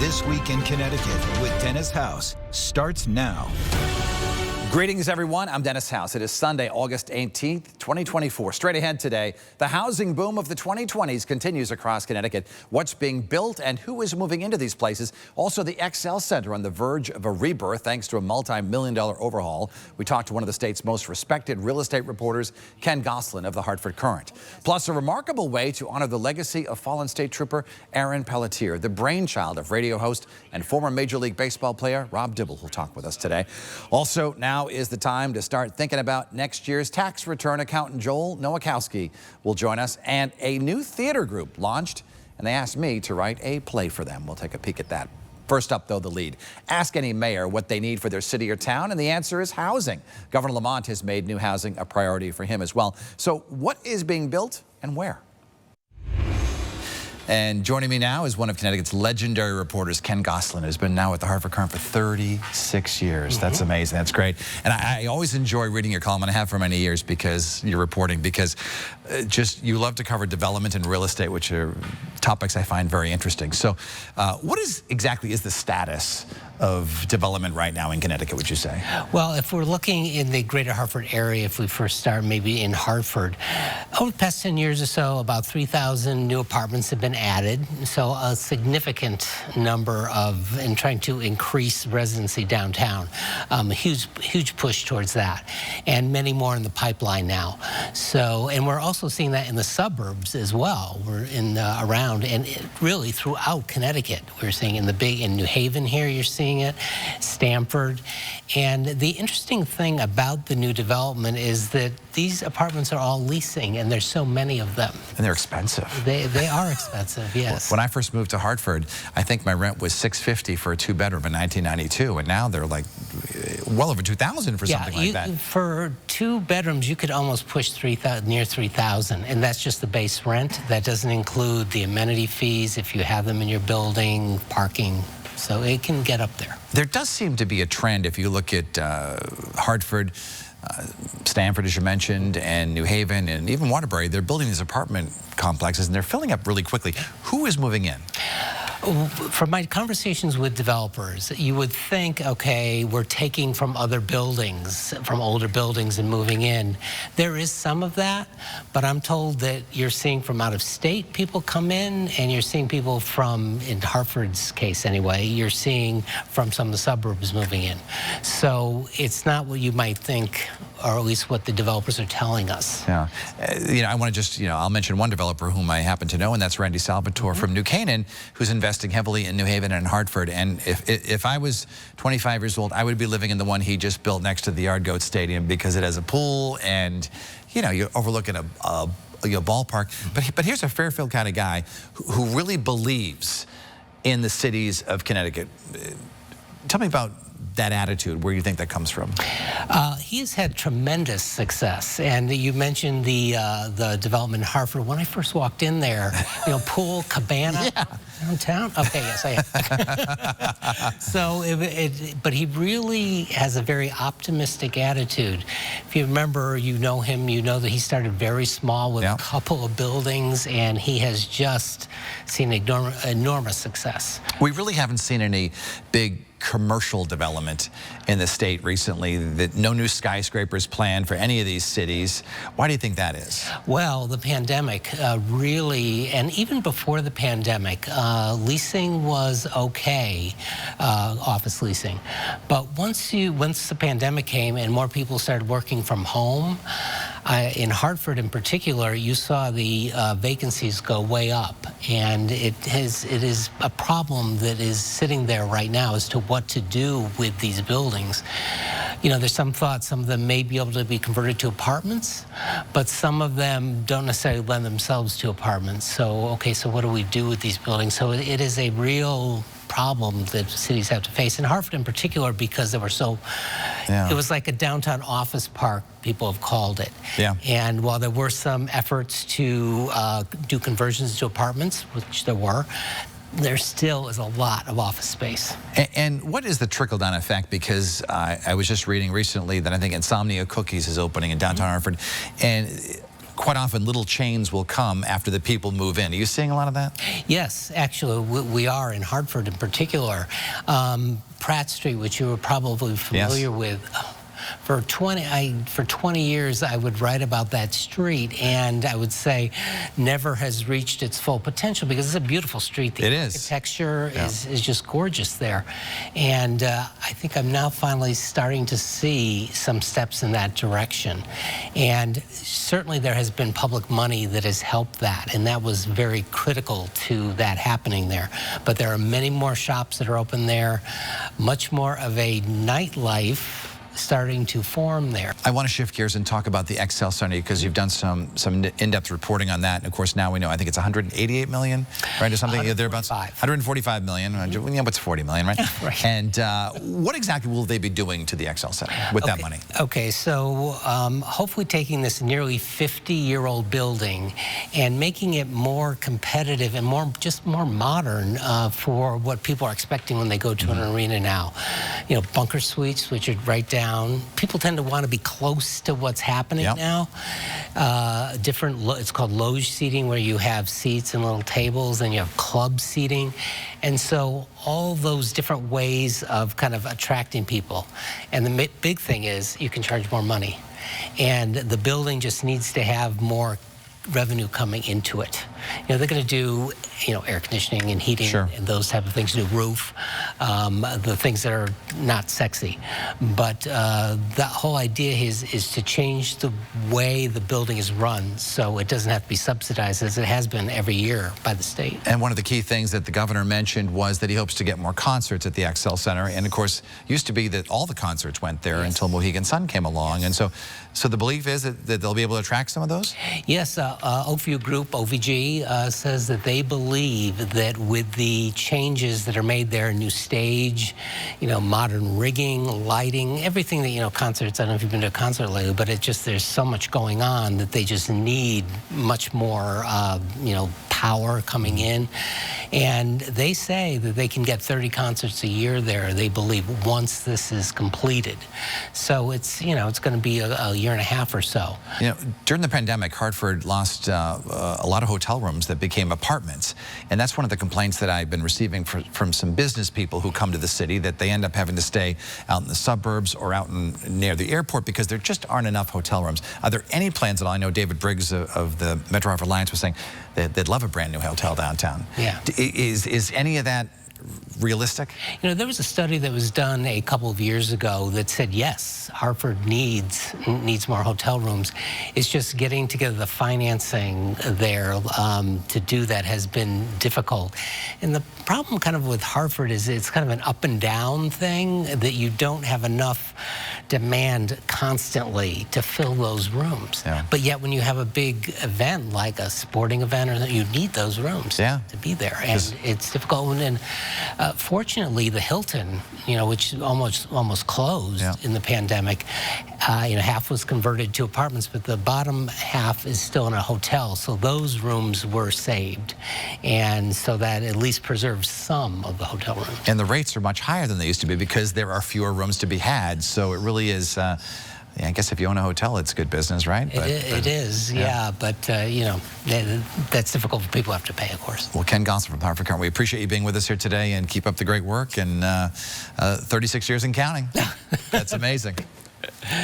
This Week in Connecticut with Dennis House starts now. Greetings, everyone. I'm Dennis House. It is Sunday, August 18th, 2024. Straight ahead today, the housing boom of the 2020s continues across Connecticut. What's being built and who is moving into these places. Also, the XL Center on the verge of a rebirth thanks to a multi-million-dollar overhaul. We talked to one of the state's most respected real estate reporters, Ken Gosselin of the Hartford Courant. Plus, a remarkable way to honor the legacy of fallen state trooper Aaron Pelletier, the brainchild of radio host and former Major League Baseball player Rob Dibble, who'll talk with us today. Also, now is the time to start thinking about next year's tax return. Accountant Joel Nowakowski will join us, and a new theater group launched, and they asked me to write a play for them. We'll take a peek at that. First up, though, the lead. Ask any mayor what they need for their city or town, and the answer is housing. Governor Lamont has made new housing a priority for him as well. So what is being built and where? And joining me now is one of Connecticut's legendary reporters, Ken Gosselin, who's been now at the Hartford Courant for 36 years. That's amazing. That's great. And I always enjoy reading your column, and I have for many years because you're reporting, because you love to cover development and real estate, which are topics I find very interesting. So what exactly is the status of development right now in Connecticut, would you say? Well, if we're looking in the greater Hartford area, if we first start maybe in Hartford, over the past 10 years or so, about 3,000 new apartments have been added. So a significant number in trying to increase residency downtown. A huge push towards that. And many more in the pipeline now. So, and we're also seeing that in the suburbs as well. We're around and really throughout Connecticut. We're seeing in New Haven here, you're seeing it, Stamford. And the interesting thing about the new development is that these apartments are all leasing, and there's so many of them. And they're expensive. They are expensive, yes. When I first moved to Hartford, I think my rent was $650 for a two-bedroom in 1992, and now they're like well over $2,000 for something like that. For two bedrooms, you could almost push near $3,000, and that's just the base rent. That doesn't include the amenity fees if you have them in your building, parking. So it can get up there. There does seem to be a trend if you look at Hartford, Stamford, as you mentioned, and New Haven, and even Waterbury. They're building these apartment complexes, and they're filling up really quickly. Who is moving in? From my conversations with developers, you would think, okay, we're taking from other buildings, from older buildings and moving in. There is some of that, but I'm told that you're seeing from out of state people come in, and you're seeing people from, in Hartford's case anyway, you're seeing from some of the suburbs moving in. So it's not what you might think, or at least what the developers are telling us. Yeah. I want to just, I'll mention one developer whom I happen to know, and that's Randy Salvatore from New Canaan, who's investing heavily in New Haven and Hartford. And if I was 25 years old, I would be living in the one he just built next to the Yard Goat Stadium, because it has a pool and, you're overlooking a ballpark. But here's a Fairfield kind of guy who really believes in the cities of Connecticut. Tell me about that attitude, where you think that comes from. He has had tremendous success, and you mentioned the development in Hartford. When I first walked in there, pool, cabana, downtown. Okay, yes, I am. So, but he really has a very optimistic attitude. If you remember, you know him, you know that he started very small with a couple of buildings, and he has just seen enormous success. We really haven't seen any big commercial development in the state recently. That no new skyscrapers planned for any of these cities. Why do you think that is? Well, the pandemic really, and even before the pandemic, leasing was okay, office leasing. But once the pandemic came and more people started working from home, in Hartford in particular, you saw the vacancies go way up, and it is a problem that is sitting there right now as to what to do with these buildings. There's some thought some of them may be able to be converted to apartments, but some of them don't necessarily lend themselves to apartments. So, okay, so what do we do with these buildings? So it is a real problem that cities have to face, in Hartford in particular, because they were so, it was like a downtown office park, people have called it. Yeah. And while there were some efforts to do conversions to apartments, which there were, there still is a lot of office space. And what is the trickle-down effect? Because I was just reading recently that I think Insomnia Cookies is opening in downtown Hartford, and quite often little chains will come after the people move in. Are you seeing a lot of that? Yes, actually, we are in Hartford in particular. Pratt Street, which you were probably familiar with. For 20 years, I would write about that street, and I would say never has reached its full potential because it's a beautiful street. The architecture is just gorgeous there. And I think I'm now finally starting to see some steps in that direction. And certainly there has been public money that has helped that, and that was very critical to that happening there. But there are many more shops that are open there, much more of a nightlife starting to form there. I want to shift gears and talk about the XL Center because you've done some in-depth reporting on that. And of course, now we know, I think it's 188 million, right? Or something thereabouts? 145 million. Yeah, what's 40 million, right? Right. And what exactly will they be doing to the XL Center with that money? Okay, so hopefully taking this nearly 50-year-old building and making it more competitive and just more modern for what people are expecting when they go to an arena now. You know, bunker suites, which are right down. People tend to want to be close to what's happening now. It's called loge seating, where you have seats and little tables, and you have club seating. And so all those different ways of kind of attracting people. And the big thing is you can charge more money. And the building just needs to have more revenue coming into it. You know, they're going to do, you know, air conditioning and heating and those type of things, new roof, the things that are not sexy. But the whole idea is to change the way the building is run so it doesn't have to be subsidized as it has been every year by the state. And one of the key things that the governor mentioned was that he hopes to get more concerts at the XL Center. And of course, used to be that all the concerts went there until Mohegan Sun came along. And so the belief is that they'll be able to attract some of those? Yes, Oakview Group, OVG, says that they believe that with the changes that are made there, new stage, you know, modern rigging, lighting, everything that, you know, concerts, I don't know if you've been to a concert lately, but there's so much going on that they just need much more, you know, power coming in. And they say that they can get 30 concerts a year there, they believe, once this is completed. So it's, you know, it's going to be a year and a half or so. You know, during the pandemic, Hartford lost a lot of hotel rooms that became apartments. And that's one of the complaints that I've been receiving from some business people who come to the city, that they end up having to stay out in the suburbs or out near the airport because there just aren't enough hotel rooms. Are there any plans at all? I know David Briggs of the Metro Hartford Alliance was saying that they'd love a brand new hotel downtown. Yeah. Is any of that realistic? You know, there was a study that was done a couple of years ago that said, yes, Hartford needs more hotel rooms. It's just getting together the financing there to do that has been difficult. And the problem kind of with Hartford is it's kind of an up and down thing, that you don't have enough demand constantly to fill those rooms. Yeah. But yet when you have a big event like a sporting event, or you need those rooms to be there. And it's difficult. And fortunately, the Hilton, you know, which almost closed in the pandemic, you know, half was converted to apartments, but the bottom half is still in a hotel. So those rooms were saved. And so that at least preserves some of the hotel rooms. And the rates are much higher than they used to be because there are fewer rooms to be had. So it really is, I guess if you own a hotel, it's good business, right? It is, yeah. But, you know, that's difficult for people who have to pay, of course. Well, Ken Gosselin from Hartford Courant, we appreciate you being with us here today, and keep up the great work. And 36 years and counting. That's amazing.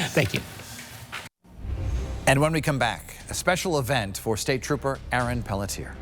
Thank you. And when we come back, a special event for State Trooper Aaron Pelletier.